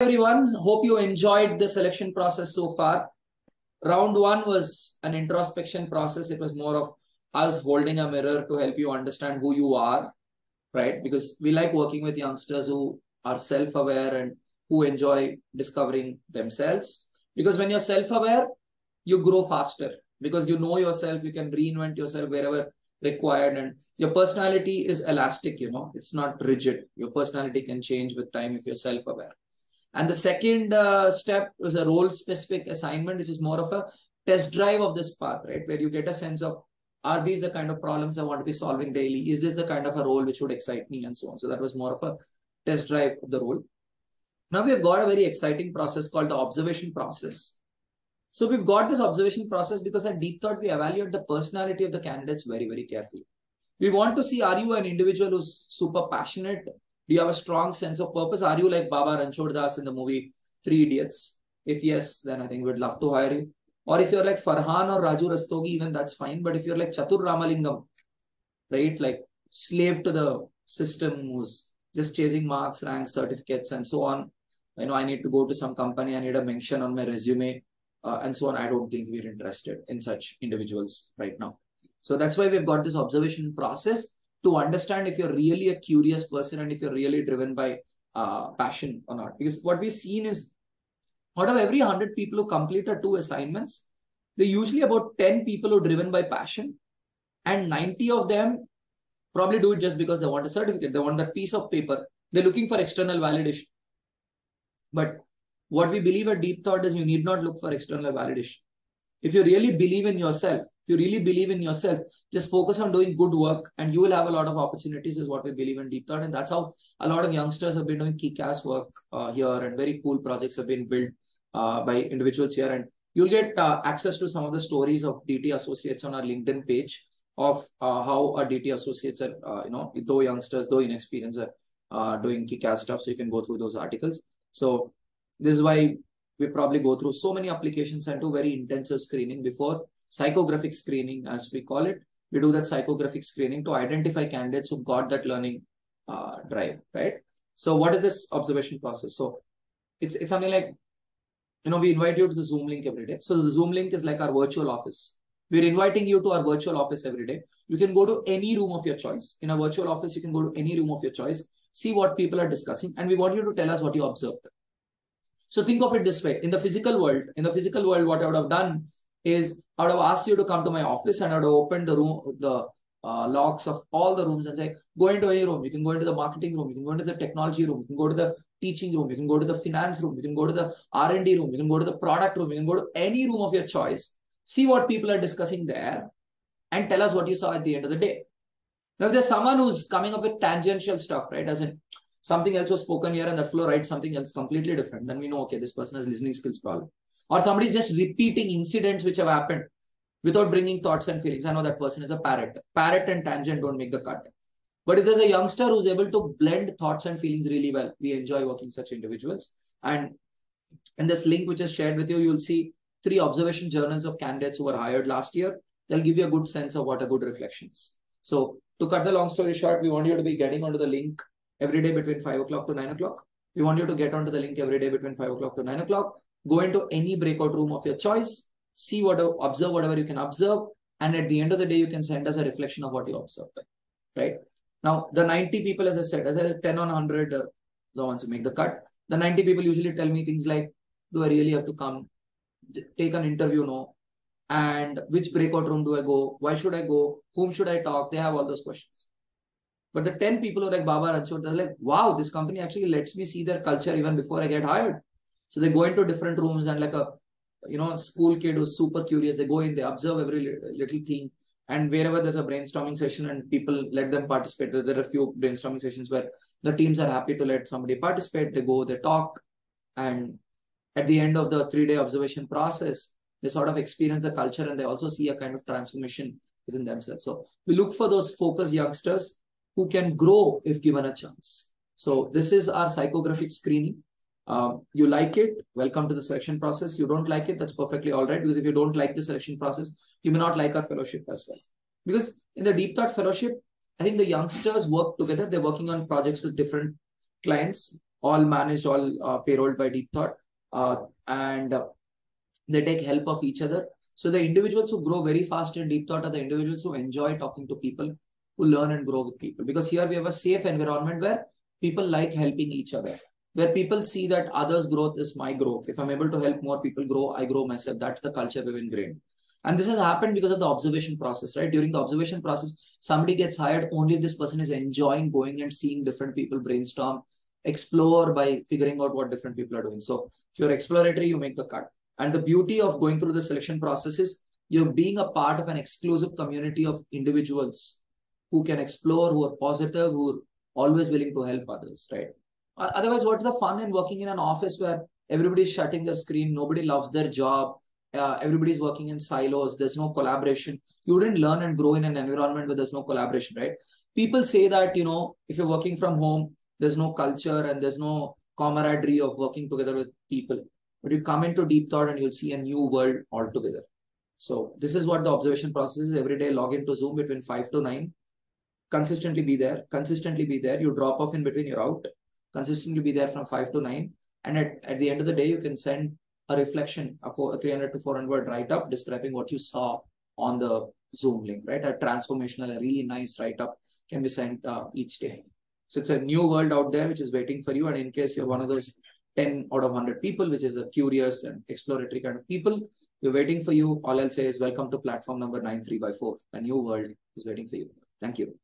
Everyone, hope you enjoyed the selection process so far. Round one was an introspection process. It was more of us holding a mirror to help you understand who you are, right? Because we like working with youngsters who are self-aware and who enjoy discovering themselves. Because when you're self-aware, you grow faster because you know yourself, you can reinvent yourself wherever required, and your personality is elastic, it's not rigid. Your personality can change with time if you're self-aware. And the second step is a role specific assignment, which is more of a test drive of this path, right? Where you get a sense of, are these the kind of problems I want to be solving daily? Is this the kind of a role which would excite me, and so on? So that was more of a test drive of the role. Now we've got a very exciting process called the observation process. So we've got this observation process because at Deep Thought, we evaluate the personality of the candidates very, very carefully. We want to see, are you an individual who's super passionate? Do you have a strong sense of purpose? Are you like Baba Ranchod Das in the movie Three Idiots? If yes, then I think we'd love to hire you. Or if you're like Farhan or Raju Rastogi, even that's fine. But if you're like Chatur Ramalingam, right, like slave to the system who's just chasing marks, ranks, certificates, and so on, I need to go to some company, I need a mention on my resume, and so on. I don't think we're interested in such individuals right now. So that's why we've got this observation process to understand if you're really a curious person and if you're really driven by passion or not. Because what we've seen is, out of every 100 people who complete our 2 assignments, there are usually about 10 people who are driven by passion, and 90 of them probably do it just because they want a certificate. They want that piece of paper. They're looking for external validation. But what we believe at Deep Thought is you need not look for external validation. If you really believe in yourself, just focus on doing good work and you will have a lot of opportunities, is what we believe in Deep Thought. And that's how a lot of youngsters have been doing kick-ass work here, and very cool projects have been built by individuals here. And you'll get access to some of the stories of DT associates on our LinkedIn page of how our DT associates are, though youngsters, though inexperienced, are doing kick-ass stuff. So you can go through those articles. So this is why we probably go through so many applications and do very intensive screening before psychographic screening, as we call it. We do that psychographic screening to identify candidates who got that learning drive, right? So what is this observation process? So it's something like, we invite you to the Zoom link every day. So the Zoom link is like our virtual office. We're inviting you to our virtual office every day. You can go to any room of your choice. In a virtual office, you can go to any room of your choice, see what people are discussing, and we want you to tell us what you observed. So think of it this way. In the physical world, what I would have done is I would have asked you to come to my office and I would have opened the room, the locks of all the rooms and say, go into any room. You can go into the marketing room. You can go into the technology room. You can go to the teaching room. You can go to the finance room. You can go to the R&D room. You can go to the product room. You can go to any room of your choice. See what people are discussing there and tell us what you saw at the end of the day. Now, if there's someone who's coming up with tangential stuff, right, as in something else was spoken here and the flow writes something else completely different, then we know, okay, this person has listening skills problem. Or somebody's just repeating incidents which have happened without bringing thoughts and feelings. I know that person is a parrot. Parrot and tangent don't make the cut. But if there's a youngster who's able to blend thoughts and feelings really well, we enjoy working such individuals. And in this link which is shared with you, you'll see 3 observation journals of candidates who were hired last year. They'll give you a good sense of what a good reflection is. So to cut the long story short, we want you to be getting onto the link every day between 5 o'clock to 9 o'clock. We want you to get onto the link every day between 5 o'clock to 9 o'clock. Go into any breakout room of your choice, see observe whatever you can observe. And at the end of the day, you can send us a reflection of what you observed, right? Now, the 90 people, as I said, 10 on 100 are the ones who make the cut. The 90 people usually tell me things like, do I really have to come? Take an interview? No. And which breakout room do I go? Why should I go? Whom should I talk? They have all those questions. But the 10 people who are like Baba Ranchod, they're like, wow, this company actually lets me see their culture even before I get hired. So they go into different rooms and like a school kid who's super curious, they go in, they observe every little thing. And wherever there's a brainstorming session and people let them participate, there are a few brainstorming sessions where the teams are happy to let somebody participate. They go, they talk. And at the end of the 3-day observation process, they sort of experience the culture and they also see a kind of transformation within themselves. So we look for those focused youngsters who can grow if given a chance. So this is our psychographic screening. You like it, welcome to the selection process. You don't like it, that's perfectly all right. Because if you don't like the selection process, you may not like our fellowship as well. Because in the Deep Thought Fellowship, I think the youngsters work together. They're working on projects with different clients. all managed, all payrolled by Deep Thought. And they take help of each other. So the individuals who grow very fast in Deep Thought are the individuals who enjoy talking to people, who learn and grow with people. Because here we have a safe environment where people like helping each other, where people see that others' growth is my growth. If I'm able to help more people grow, I grow myself. That's the culture we've ingrained. And this has happened because of the observation process, right? During the observation process, somebody gets hired, only if this person is enjoying going and seeing different people brainstorm, explore by figuring out what different people are doing. So if you're exploratory, you make the cut. And the beauty of going through the selection process is you're being a part of an exclusive community of individuals who can explore, who are positive, who are always willing to help others, right? Otherwise, what's the fun in working in an office where everybody's shutting their screen, nobody loves their job, everybody's working in silos, there's no collaboration. You wouldn't learn and grow in an environment where there's no collaboration, right? People say that, if you're working from home, there's no culture and there's no camaraderie of working together with people. But you come into Deep Thought and you'll see a new world altogether. So this is what the observation process is. Every day, log into Zoom between 5 to 9. Consistently be there. Consistently be there. You drop off in between, you're out. Consistently be there from 5 to 9. And at the end of the day, you can send a reflection, a 300 to 400 word write-up describing what you saw on the Zoom link, right? A transformational, a really nice write-up can be sent each day. So it's a new world out there which is waiting for you. And in case you're one of those 10 out of 100 people, which is a curious and exploratory kind of people, we're waiting for you. All I'll say is welcome to platform number 93 by 4. A new world is waiting for you. Thank you.